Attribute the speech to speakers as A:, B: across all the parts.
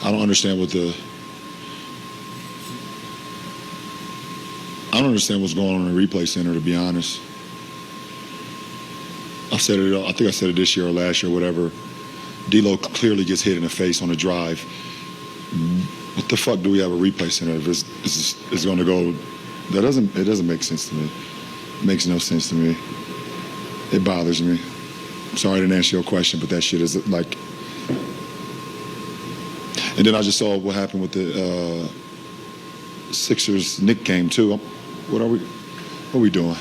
A: I don't understand what's going on in the replay center, to be honest. I think I said it this year or last year, whatever. D'Lo clearly gets hit in the face on a drive. What the fuck do we have a replay center if it's going to go? It doesn't make sense to me. It makes no sense to me. It bothers me. I'm sorry I didn't answer your question, but that shit is like. And then I just saw what happened with the Sixers Knicks game too. What are we doing?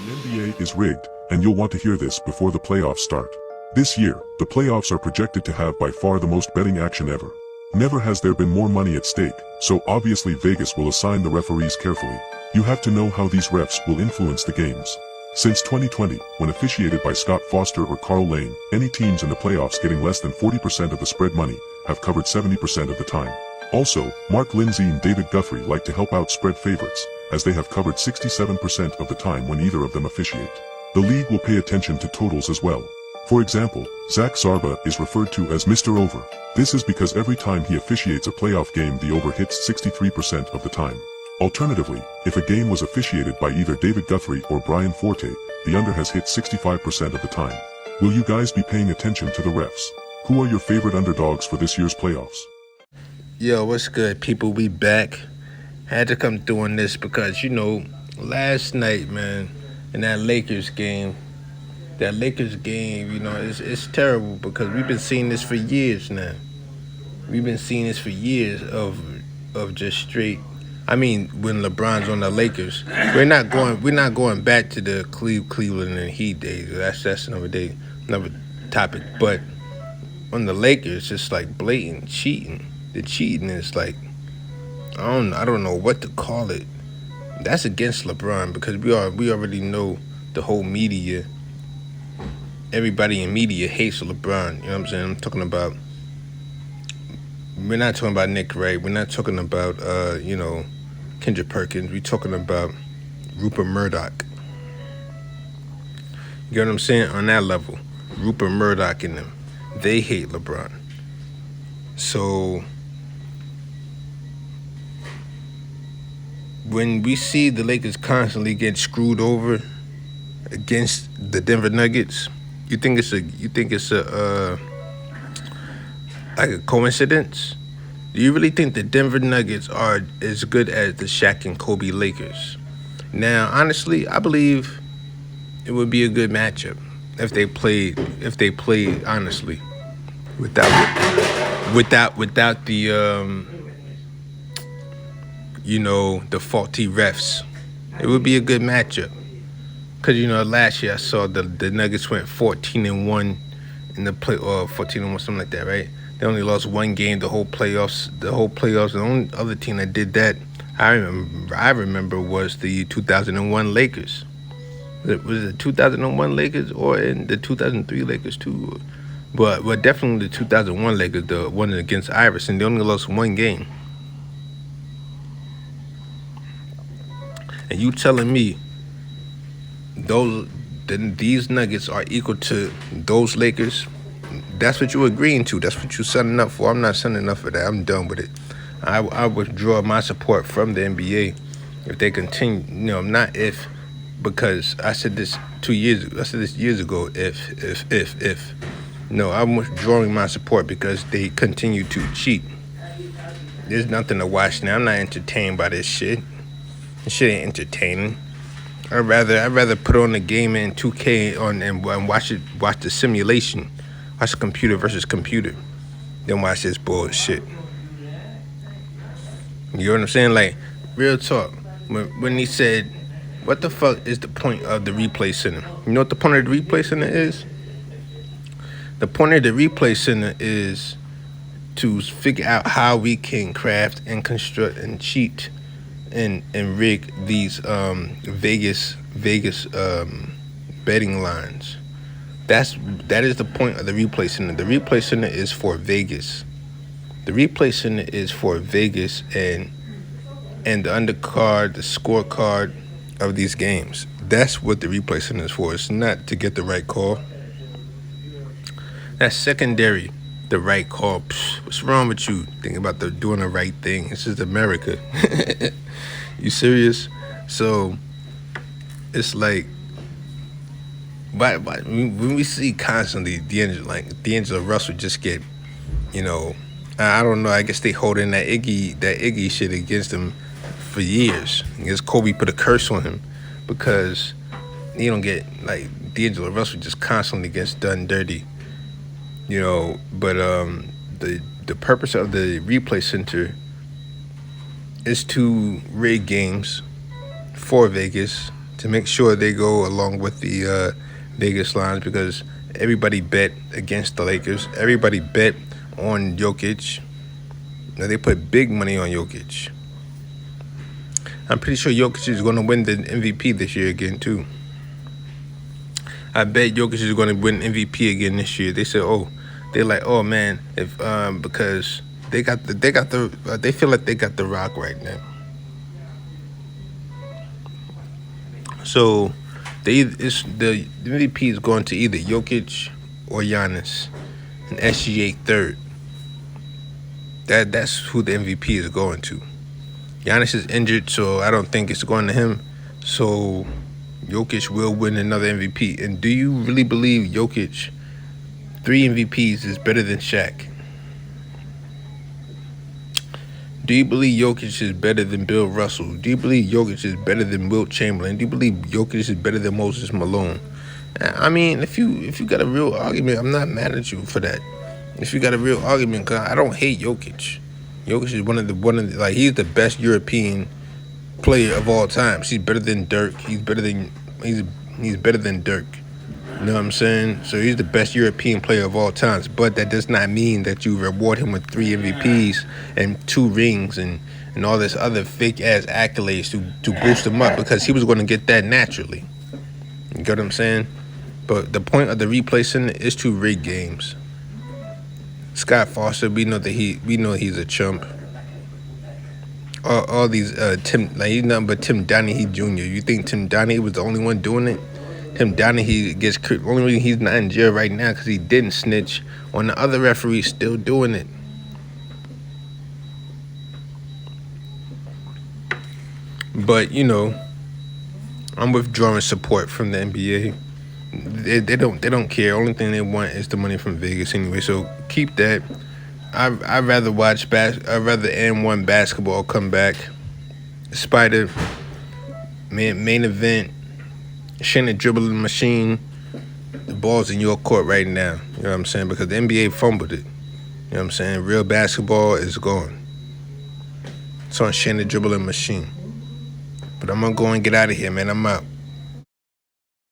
B: The NBA is rigged, and you'll want to hear this before the playoffs start. This year, the playoffs are projected to have by far the most betting action ever. Never has there been more money at stake, so obviously Vegas will assign the referees carefully. You have to know how these refs will influence the games. Since 2020, when officiated by Scott Foster or Carl Lane, any teams in the playoffs getting less than 40% of the spread money have covered 70% of the time. Also, Mark Lindsay and David Guthrie like to help out spread favorites, as they have covered 67% of the time when either of them officiate. The league will pay attention to totals as well. For example, Zach Zarba is referred to as Mr. Over. This is because every time he officiates a playoff game, the over hits 63% of the time. Alternatively, if a game was officiated by either David Guthrie or Brian Forte, the under has hit 65% of the time. Will you guys be paying attention to the refs? Who are your favorite underdogs for this year's playoffs?
C: Yo, what's good, people? We back. Had to come doing this because, last night, man, in that Lakers game, it's terrible because we've been seeing this for years now. We've been seeing this for years of just straight. I mean, when LeBron's on the Lakers, we're not going back to the Cleveland and Heat days. That's another topic. But on the Lakers, it's like blatant cheating. The cheating is like, I don't know what to call it. That's against LeBron because we already know the whole media. Everybody in media hates LeBron. You know what I'm saying? I'm talking about. We're not talking about Nick Wright. We're not talking about Kendrick Perkins. We're talking about Rupert Murdoch. You get what I'm saying? On that level, Rupert Murdoch and them, they hate LeBron. So when we see the Lakers constantly get screwed over against the Denver Nuggets, you think it's a like a coincidence? Do you really think the Denver Nuggets are as good as the Shaq and Kobe Lakers? Now, honestly, I believe it would be a good matchup if they played honestly, without the faulty refs. It would be a good matchup. Cause last year I saw the Nuggets went 14-1 in the play, or 14-1, something like that, right? They only lost one game the whole playoffs. The only other team that did that, I remember was the 2001 Lakers. Was it 2001 Lakers or in the 2003 Lakers too? But definitely the 2001 Lakers, the one against Iverson, they only lost one game. And you telling me these Nuggets are equal to those Lakers? That's what you're agreeing to. That's what you're signing up for. I'm not signing up for that. I'm done with it. I withdraw my support from the NBA if they continue. Not if, because I said this 2 years ago. I said this years ago. If. No, I'm withdrawing my support because they continue to cheat. There's nothing to watch now. I'm not entertained by this shit. This shit ain't entertaining. I'd rather put on the game in 2K and watch the simulation, watch the computer versus computer, than watch this bullshit. You know what I'm saying? Like, real talk. When he said, what the fuck is the point of the replay center? You know what the point of the replay center is? The point of the replay center is to figure out how we can craft and construct and cheat and rig these Vegas betting lines. That is the point of the replay center. The replay center is for Vegas. The replay center is for Vegas and the undercard, the scorecard of these games. That's what the replay center is for. It's not to get the right call. That's secondary the right call. Psh, what's wrong with you? Think about doing the right thing. This is America. You serious? So it's like, when we see constantly D'Angelo Russell just get, I don't know. I guess they holding that Iggy shit against him for years. I guess Kobe put a curse on him because you don't get like D'Angelo Russell just constantly gets done dirty, But the purpose of the replay center is to rig games for Vegas to make sure they go along with the Vegas lines because everybody bet against the Lakers. Everybody bet on Jokic. Now they put big money on Jokic. I'm pretty sure Jokic is going to win the MVP this year again too. I bet Jokic is going to win MVP again this year. They said, they're like, oh man, if because they feel like they got the rock right now. So the MVP is going to either Jokic or Giannis, and SGA third. That's who the MVP is going to. Giannis is injured, so I don't think it's going to him. So Jokic will win another MVP. And do you really believe Jokic 3 MVPs is better than Shaq? Do you believe Jokic is better than Bill Russell? Do you believe Jokic is better than Wilt Chamberlain? Do you believe Jokic is better than Moses Malone? I mean, if you got a real argument, I'm not mad at you for that. If you got a real argument, cause I don't hate Jokic. Jokic is one of the he's the best European player of all time. He's better than Dirk. He's better than Dirk. You know what I'm saying? So he's the best European player of all times. But that does not mean that you reward him with 3 MVPs and 2 rings and all this other fake ass accolades to boost him up because he was going to get that naturally. You get what I'm saying? But the point of the replay center is to rig games. Scott Foster, we know he's a chump. All these he's nothing but Tim Donaghy Jr. You think Tim Donaghy was the only one doing it? Tim Donaghy gets only reason he's not in jail right now because he didn't snitch on the other referees still doing it. But I'm withdrawing support from the NBA. They don't care. Only thing they want is the money from Vegas anyway. So keep that. I'd rather watch I'd rather N1 basketball come back. Spider main event. Shannon dribbling machine. The ball's in your court right now. You know what I'm saying? Because the NBA fumbled it. You know what I'm saying? Real basketball is gone. It's on Shannon dribbling machine. But I'm gonna go and get out of here, man. I'm out.